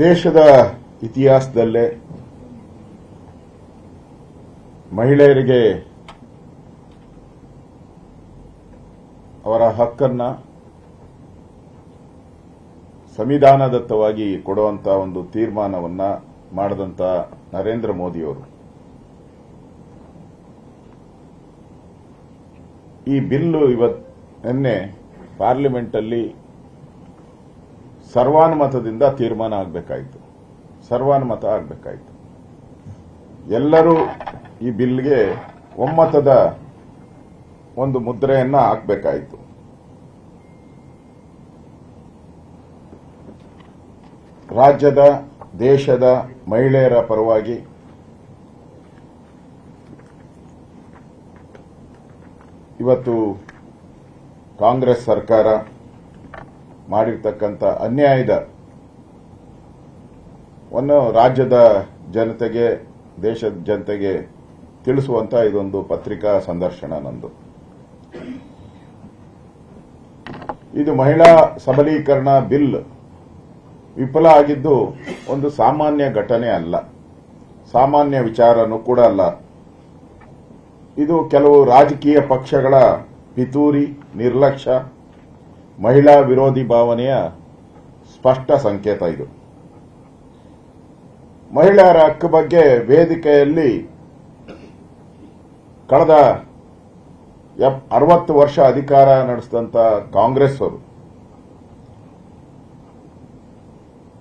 ದೇಶದ ಇತಿಹಾಸದಲ್ಲೇ ಮಹಿಳೆಯರಿಗೆ ಅವರ ಹಕ್ಕನ್ನ ಸಂವಿಧಾನದತ್ತವಾಗಿ ಕೊಡುವಂತ ಒಂದು ತೀರ್ಮಾನವನ್ನ ಮಾಡಿದಂತ ನರೇಂದ್ರ ಮೋದಿಯವರು ಈ ಬಿಲ್ಲು ನಿನ್ನೆ ಪಾರ್ಲಿಮೆಂಟ್ ಅಲ್ಲಿ ಸರ್ವಾನುಮತದಿಂದ ತೀರ್ಮಾನ ಆಗಬೇಕಾಯಿತು. ಸರ್ವಾನುಮತ ಆಗಬೇಕಾಯಿತು. ಎಲ್ಲರೂ ಈ ಬಿಲ್ಗೆ ಒಮ್ಮತದ ಒಂದು ಮುದ್ರೆಯನ್ನ ಹಾಕಬೇಕಾಯಿತು. ರಾಜ್ಯದ ದೇಶದ ಮಹಿಳೆಯರ ಪರವಾಗಿ ಇವತ್ತು ಕಾಂಗ್ರೆಸ್ ಸರ್ಕಾರ ಮಾಡಿರ್ತಕ್ಕಂಥ ಅನ್ಯಾಯದ ರಾಜ್ಯದ ಜನತೆಗೆ ದೇಶದ ಜನತೆಗೆ ತಿಳಿಸುವಂತ ಇದೊಂದು ಪತ್ರಿಕಾ ಸಂದರ್ಶನ ನಂದು. ಇದು ಮಹಿಳಾ ಸಬಲೀಕರಣ ಬಿಲ್ ವಿಫಲ ಆಗಿದ್ದು ಒಂದು ಸಾಮಾನ್ಯ ಘಟನೆ ಅಲ್ಲ, ಸಾಮಾನ್ಯ ವಿಚಾರನೂ ಕೂಡ ಅಲ್ಲ. ಇದು ಕೆಲವು ರಾಜಕೀಯ ಪಕ್ಷಗಳ ಪಿತೂರಿ, ನಿರ್ಲಕ್ಷ್ಯ, ಮಹಿಳಾ ವಿರೋಧಿ ಭಾವನೆಯ ಸ್ಪಷ್ಟ ಸಂಕೇತ. ಇದು ಮಹಿಳೆಯರ ಹಕ್ಕು ಬಗ್ಗೆ ವೇದಿಕೆಯಲ್ಲಿ ಕಳೆದ 60 ವರ್ಷ ಅಧಿಕಾರ ನಡೆಸಿದಂತ ಕಾಂಗ್ರೆಸ್ ಅವರು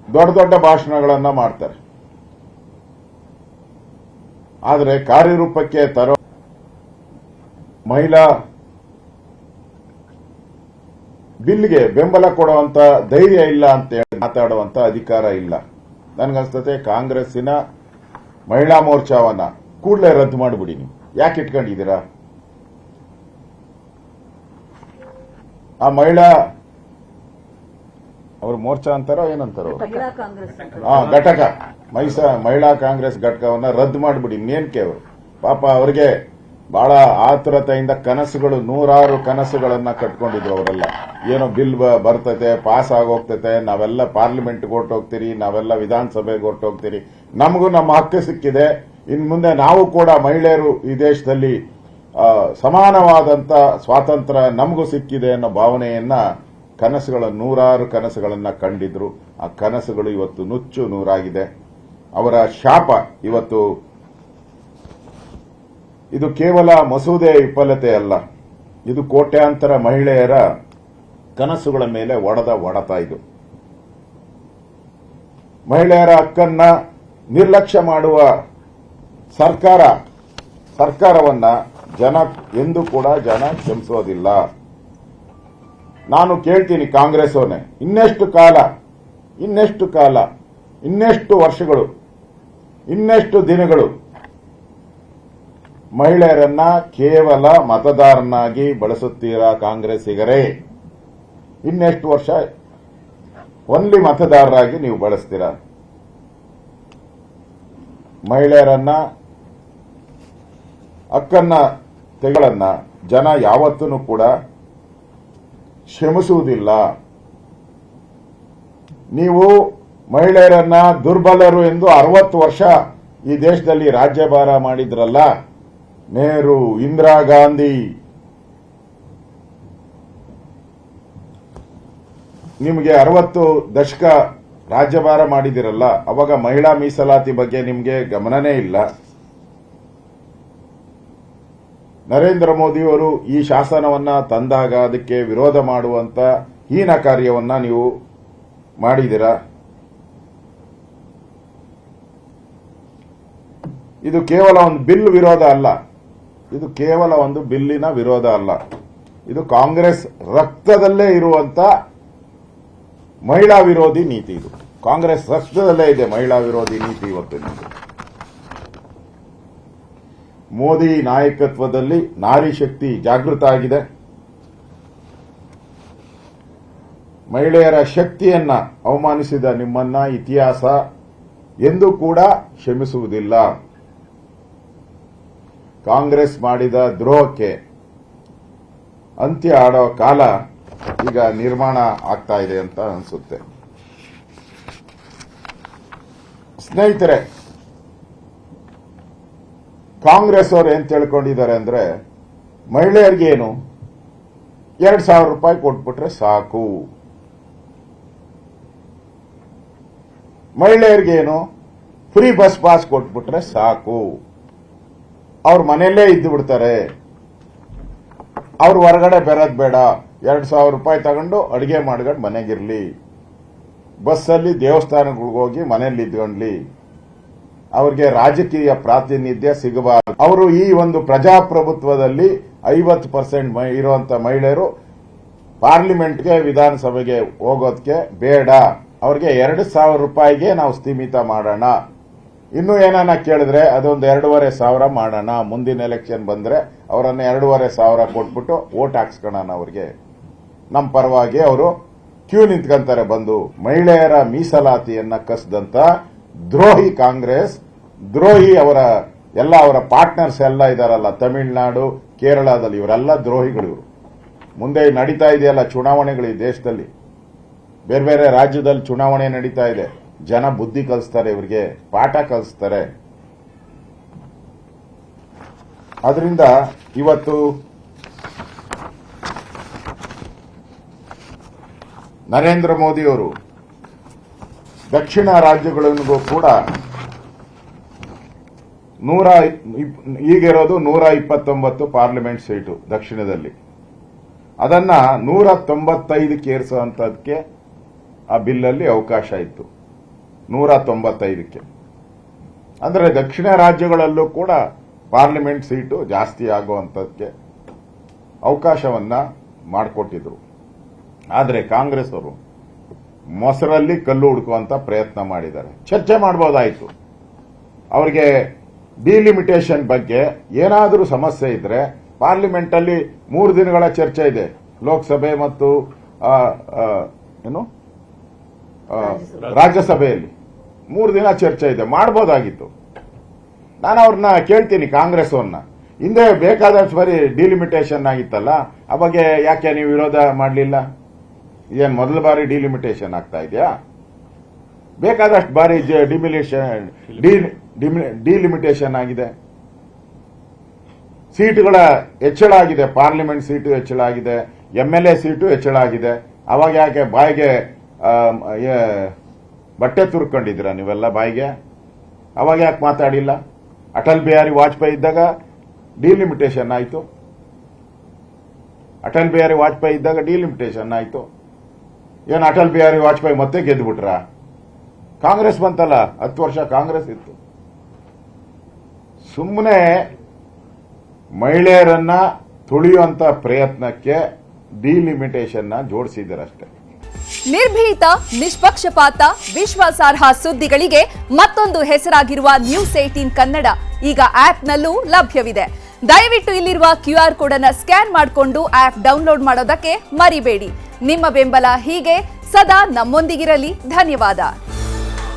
ದೊಡ್ಡ ದೊಡ್ಡ ಭಾಷಣಗಳನ್ನ ಮಾಡ್ತಾರೆ, ಆದರೆ ಕಾರ್ಯರೂಪಕ್ಕೆ ತರೋ ಮಹಿಳಾ ಬಿಲ್ಗೆ ಬೆಂಬಲ ಕೊಡುವಂತ ಧೈರ್ಯ ಇಲ್ಲ ಅಂತ ಹೇಳಿ ಮಾತಾಡುವಂತ ಅಧಿಕಾರ ಇಲ್ಲ. ನನಗನ್ಸ್ತತೆ ಕಾಂಗ್ರೆಸ್ಸಿನ ಮಹಿಳಾ ಮೋರ್ಚಾವನ್ನ ಕೂಡಲೇ ರದ್ದು ಮಾಡಿಬಿಡಿ. ನೀವು ಯಾಕೆ ಇಟ್ಕೊಂಡಿದ್ದೀರಾ? ಆ ಮಹಿಳಾ ಅವರು ಮೋರ್ಚಾ ಅಂತಾರೋ ಏನಂತಾರೋ ಘಟಕ ಮಹಿಳಾ ಕಾಂಗ್ರೆಸ್ ಘಟಕವನ್ನ ರದ್ದು ಮಾಡಿಬಿಡಿ. ಇನ್ನೇನ್ಕೆ ಅವರು ಪಾಪ ಅವರಿಗೆ ಬಹಳ ಆತುರತೆಯಿಂದ ಕನಸುಗಳು, 100 ಕನಸುಗಳನ್ನ ಕಟ್ಕೊಂಡಿದ್ರು ಅವರೆಲ್ಲ. ಏನೋ ಬಿಲ್ ಬರ್ತತೆ, ಪಾಸ್ ಆಗೋಗ್ತತೆ, ನಾವೆಲ್ಲ ಪಾರ್ಲಿಮೆಂಟ್ಗೆ ಹೊರಟೋಗ್ತೀರಿ, ನಾವೆಲ್ಲ ವಿಧಾನಸಭೆಗೆ ಹೊರಟೋಗ್ತೀರಿ, ನಮಗೂ ನಮ್ಮ ಹಕ್ಕು ಸಿಕ್ಕಿದೆ, ಇನ್ನು ಮುಂದೆ ನಾವು ಕೂಡ ಮಹಿಳೆಯರು ಈ ದೇಶದಲ್ಲಿ ಸಮಾನವಾದಂತ ಸ್ವಾತಂತ್ರ್ಯ ನಮಗೂ ಸಿಕ್ಕಿದೆ ಅನ್ನೋ ಭಾವನೆಯನ್ನ ಕನಸುಗಳ 100 ಕನಸುಗಳನ್ನ ಕಂಡಿದ್ರು. ಆ ಕನಸುಗಳು ಇವತ್ತು ನುಚ್ಚು ನೂರಾಗಿದೆ. ಅವರ ಶಾಪ ಇವತ್ತು ಇದು ಕೇವಲ ಮಸೂದೆ ವಿಫಲತೆ ಅಲ್ಲ, ಇದು ಕೋಟ್ಯಾಂತರ ಮಹಿಳೆಯರ ಕನಸುಗಳ ಮೇಲೆ ಹೊಡೆತ. ಇದು ಮಹಿಳೆಯರ ಹಕ್ಕನ್ನ ನಿರ್ಲಕ್ಷ್ಯ ಮಾಡುವ ಸರ್ಕಾರವನ್ನ ಎಂದೂ ಕೂಡ ಜನ ಕ್ಷಮಿಸೋದಿಲ್ಲ. ನಾನು ಕೇಳ್ತೀನಿ ಕಾಂಗ್ರೆಸ್ ಅವನೇ, ಇನ್ನೆಷ್ಟು ಕಾಲ, ಇನ್ನೆಷ್ಟು ವರ್ಷಗಳು, ಇನ್ನೆಷ್ಟು ದಿನಗಳು ಮಹಿಳೆಯರನ್ನ ಕೇವಲ ಮತದಾರನಾಗಿ ಬಳಸುತ್ತೀರಾ ಕಾಂಗ್ರೆಸ್ಸಿಗರೇ? ಇನ್ನೆಷ್ಟು ವರ್ಷ ಒನ್ಲಿ ಮತದಾರರಾಗಿ ನೀವು ಬಳಸ್ತೀರಾ? ಮಹಿಳೆಯರನ್ನ ಹಕ್ಕನ್ನ ತೆಗಳನ್ನ ಜನ ಯಾವತ್ತೂ ಕೂಡ ಕ್ಷಮಿಸುವುದಿಲ್ಲ. ನೀವು ಮಹಿಳೆಯರನ್ನ ದುರ್ಬಲರು ಎಂದು 60 ವರ್ಷ ಈ ದೇಶದಲ್ಲಿ ರಾಜ್ಯಭಾರ ಮಾಡಿದ್ರಲ್ಲ, ನೆಹರು, ಇಂದಿರಾ ಗಾಂಧಿ, ನಿಮಗೆ 60 ದಶಕ ರಾಜ್ಯಭಾರ ಮಾಡಿದಿರಲ್ಲ, ಅವಾಗ ಮಹಿಳಾ ಮೀಸಲಾತಿ ಬಗ್ಗೆ ನಿಮಗೆ ಗಮನನೇ ಇಲ್ಲ. ನರೇಂದ್ರ ಮೋದಿಯವರು ಈ ಶಾಸನವನ್ನ ತಂದಾಗ ಅದಕ್ಕೆ ವಿರೋಧ ಮಾಡುವಂತ ಹೀನ ಕಾರ್ಯವನ್ನ ನೀವು ಮಾಡಿದಿರ. ಇದು ಕೇವಲ ಒಂದು ಬಿಲ್ ವಿರೋಧ ಅಲ್ಲ, ಇದು ಕೇವಲ ಒಂದು ಬಿಲ್ಲಿನ ವಿರೋಧ ಅಲ್ಲ, ಇದು ಕಾಂಗ್ರೆಸ್ ರಕ್ತದಲ್ಲೇ ಇರುವಂತ ಮಹಿಳಾ ವಿರೋಧಿ ನೀತಿ. ಇದು ಕಾಂಗ್ರೆಸ್ ರಕ್ತದಲ್ಲೇ ಇದೆ ಮಹಿಳಾ ವಿರೋಧಿ ನೀತಿ. ಇವತ್ತು ಮೋದಿ ನಾಯಕತ್ವದಲ್ಲಿ ನಾರಿ ಶಕ್ತಿ ಜಾಗೃತ ಆಗಿದೆ. ಮಹಿಳೆಯರ ಶಕ್ತಿಯನ್ನ ಅವಮಾನಿಸಿದ ನಿಮ್ಮನ್ನ ಇತಿಹಾಸ ಎಂದೂ ಕೂಡ ಕ್ಷಮಿಸುವುದಿಲ್ಲ. ಕಾಂಗ್ರೆಸ್ ಮಾಡಿದ ದ್ರೋಹಕ್ಕೆ ಅಂತ್ಯ ಆಡೋ ಕಾಲ ಈಗ ನಿರ್ಮಾಣ ಆಗ್ತಾ ಇದೆ ಅಂತ ಅನಿಸುತ್ತೆ. ಸ್ನೇಹಿತರೆ, ಕಾಂಗ್ರೆಸ್ ಅವರು ಏನ್ ತಿಳ್ಕೊಂಡಿದ್ದಾರೆ ಅಂದ್ರೆ ಮಹಿಳೆಯರಿಗೇನು 2,000 ರೂಪಾಯಿ ಕೊಟ್ಬಿಟ್ರೆ ಸಾಕು, ಮಹಿಳೆಯರಿಗೇನು ಫ್ರೀ ಬಸ್ ಪಾಸ್ ಕೊಟ್ಬಿಟ್ರೆ ಸಾಕು, ಅವ್ರ ಮನೆಯಲ್ಲೇ ಇದ್ದು ಬಿಡ್ತಾರೆ, ಅವ್ರು ಹೊರಗಡೆ ಬೆರದ್ ಬೇಡ, 2,000 ರೂಪಾಯಿ ತಗೊಂಡು ಅಡಿಗೆ ಮಾಡ್ಕೊಂಡು ಮನೆಗಿರ್ಲಿ, ಬಸ್ಸಲ್ಲಿ ದೇವಸ್ಥಾನಗಳಿಗೆ ಹೋಗಿ ಮನೆಯಲ್ಲಿ ಇದ್ಕೊಂಡ್ಲಿ, ಅವ್ರಿಗೆ ರಾಜಕೀಯ ಪ್ರಾತಿನಿಧ್ಯ ಸಿಗಬಾರದು. ಅವರು ಈ ಒಂದು ಪ್ರಜಾಪ್ರಭುತ್ವದಲ್ಲಿ 50% ಇರುವಂತ ಮಹಿಳೆಯರು ಪಾರ್ಲಿಮೆಂಟ್ಗೆ ವಿಧಾನಸಭೆಗೆ ಹೋಗೋದಕ್ಕೆ ಬೇಡ, ಅವ್ರಿಗೆ 2,000 ರೂಪಾಯಿಗೆ ನಾವು ಸ್ಥೀಮಿತ ಮಾಡೋಣ. ಇನ್ನು ಏನಾನ ಕೇಳಿದ್ರೆ ಅದೊಂದು 2,500 ಮಾಡೋಣ, ಮುಂದಿನ ಎಲೆಕ್ಷನ್ ಬಂದ್ರೆ ಅವರನ್ನ 2,500 ಕೊಟ್ಬಿಟ್ಟು ವೋಟ್ ಹಾಕ್ಸ್ಕೊಳ್ಳೋಣ, ಅವ್ರಿಗೆ ನಮ್ಮ ಪರವಾಗಿ ಅವರು ಕ್ಯೂ ನಿಂತ್ಕೊಂತಾರೆ ಬಂದು. ಮಹಿಳೆಯರ ಮೀಸಲಾತಿಯನ್ನ ಕಸಿದಂತ ದ್ರೋಹಿ ಕಾಂಗ್ರೆಸ್, ದ್ರೋಹಿ ಅವರ ಪಾರ್ಟ್ನರ್ಸ್ ಎಲ್ಲ ಇದಾರಲ್ಲ ತಮಿಳುನಾಡು, ಕೇರಳದಲ್ಲಿ, ಇವರೆಲ್ಲ ದ್ರೋಹಿಗಳು. ಇವರು ಮುಂದೆ ನಡೀತಾ ಇದೆಯಲ್ಲ ಚುನಾವಣೆಗಳು ಈ ದೇಶದಲ್ಲಿ, ಬೇರೆ ಬೇರೆ ರಾಜ್ಯದಲ್ಲಿ ಚುನಾವಣೆ ನಡೀತಾ ಇದೆ, ಜನ ಬುದ್ಧಿ ಕಲಿಸ್ತಾರೆ, ಇವರಿಗೆ ಪಾಠ ಕಲಿಸ್ತಾರೆ. ಅದರಿಂದ ಇವತ್ತು ನರೇಂದ್ರ ಮೋದಿ ಅವರು ದಕ್ಷಿಣ ರಾಜ್ಯಗಳಿಗೂ ಕೂಡ ಈಗಿರೋದು 129 ಪಾರ್ಲಿಮೆಂಟ್ ಸೀಟು ದಕ್ಷಿಣದಲ್ಲಿ, ಅದನ್ನ 195ಕ್ಕೆ ಏರಿಸುವಂತದಕ್ಕೆ ಆ ಬಿಲ್ಲಲ್ಲಿ ಅವಕಾಶ ಇತ್ತು. 195ಕ್ಕೆ ಅಂದ್ರೆ ದಕ್ಷಿಣ ರಾಜ್ಯಗಳಲ್ಲೂ ಕೂಡ ಪಾರ್ಲಿಮೆಂಟ್ ಸೀಟು ಜಾಸ್ತಿ ಆಗುವಂತದಕ್ಕೆ ಅವಕಾಶವನ್ನ ಮಾಡಿಕೊಟ್ಟಿದ್ರು. ಆದರೆ ಕಾಂಗ್ರೆಸ್ ಅವರು ಮೊಸರಲ್ಲಿ ಕಲ್ಲು ಹುಡುಕುವಂತ ಪ್ರಯತ್ನ ಮಾಡಿದ್ದಾರೆ. ಚರ್ಚೆ ಮಾಡಬಹುದಾಯಿತು, ಅವರಿಗೆ ಡಿಲಿಮಿಟೇಷನ್ ಬಗ್ಗೆ ಏನಾದರೂ ಸಮಸ್ಯೆ ಇದ್ರೆ ಪಾರ್ಲಿಮೆಂಟ್ ಅಲ್ಲಿ 3 ದಿನಗಳ ಚರ್ಚೆ ಇದೆ, ಲೋಕಸಭೆ ಮತ್ತು ರಾಜ್ಯಸಭೆಯಲ್ಲಿ 3 ದಿನ ಚರ್ಚೆ ಇದೆ, ಮಾಡಬಹುದಾಗಿತ್ತು. ನಾನು ಅವ್ರನ್ನ ಕೇಳ್ತೀನಿ, ಕಾಂಗ್ರೆಸ್ ಅವ್ರನ್ನ, ಹಿಂದೆ ಬೇಕಾದಷ್ಟು ಬಾರಿ ಡಿಲಿಮಿಟೇಷನ್ ಆಗಿತ್ತಲ್ಲ, ಆ ಬಗ್ಗೆ ಯಾಕೆ ನೀವು ವಿರೋಧ ಮಾಡಲಿಲ್ಲ? ಏನ್ ಮೊದಲ ಬಾರಿ ಡಿಲಿಮಿಟೇಷನ್ ಆಗ್ತಾ ಇದೆಯಾ? ಬೇಕಾದಷ್ಟು ಬಾರಿ ಡಿಲಿಮಿಟೇಷನ್ ಆಗಿದೆ, ಸೀಟುಗಳ ಹೆಚ್ಚಳ ಆಗಿದೆ, ಪಾರ್ಲಿಮೆಂಟ್ ಸೀಟು ಹೆಚ್ಚಳ ಆಗಿದೆ, ಎಂಎಲ್ಎ ಸೀಟು ಹೆಚ್ಚಳ ಆಗಿದೆ. ಅವಾಗ ಯಾಕೆ ಬಾಯಿಗೆ ಬಟ್ಟೆ ತುರ್ಕೊಂಡಿದ್ದೀರಾ ನೀವೆಲ್ಲ ಬಾಯಿಗೆ? ಅವಾಗ ಯಾಕೆ ಮಾತಾಡಿಲ್ಲ? ಅಟಲ್ ಬಿಹಾರಿ ವಾಜಪೇಯಿ ಇದ್ದಾಗ ಡಿಲಿಮಿಟೇಷನ್ ಆಯಿತು, ಅಟಲ್ ಬಿಹಾರಿ ವಾಜಪೇಯಿ ಇದ್ದಾಗ ಡಿಲಿಮಿಟೇಷನ್ ಆಯಿತು. ಏನು ಅಟಲ್ ಬಿಹಾರಿ ವಾಜಪೇಯಿ ಮತ್ತೆ ಗೆದ್ದುಬಿಟ್ರ? ಕಾಂಗ್ರೆಸ್ ಬಂತಲ್ಲ, 10 ವರ್ಷ ಕಾಂಗ್ರೆಸ್ ಇತ್ತು. ಸುಮ್ಮನೆ ಮಹಿಳೆಯರನ್ನ ತುಳಿಯುವಂತ ಪ್ರಯತ್ನಕ್ಕೆ ಡಿಲಿಮಿಟೇಷನ್ ಜೋಡಿಸಿದ್ದಾರಷ್ಟೇ. ನಿರ್ಭೀತ, ನಿಷ್ಪಕ್ಷಪಾತ, ವಿಶ್ವಾಸಾರ್ಹ ಸುದ್ದಿಗಳಿಗೆ ಮತ್ತೊಂದು ಹೆಸರಾಗಿರುವ ನ್ಯೂಸ್ 18 ಕನ್ನಡ ಈಗ ಆಪ್ನಲ್ಲೂ ಲಭ್ಯವಿದೆ. ದಯವಿಟ್ಟು ಇಲ್ಲಿರುವ QR ಕೋಡ್ ಅನ್ನು ಸ್ಕ್ಯಾನ್ ಮಾಡಿಕೊಂಡು ಆಪ್ ಡೌನ್ಲೋಡ್ ಮಾಡೋದಕ್ಕೆ ಮರಿಬೇಡಿ. ನಿಮ್ಮ ಬೆಂಬಲ ಹೀಗೆ ಸದಾ ನಮ್ಮೊಂದಿಗಿರಲಿ. ಧನ್ಯವಾದ.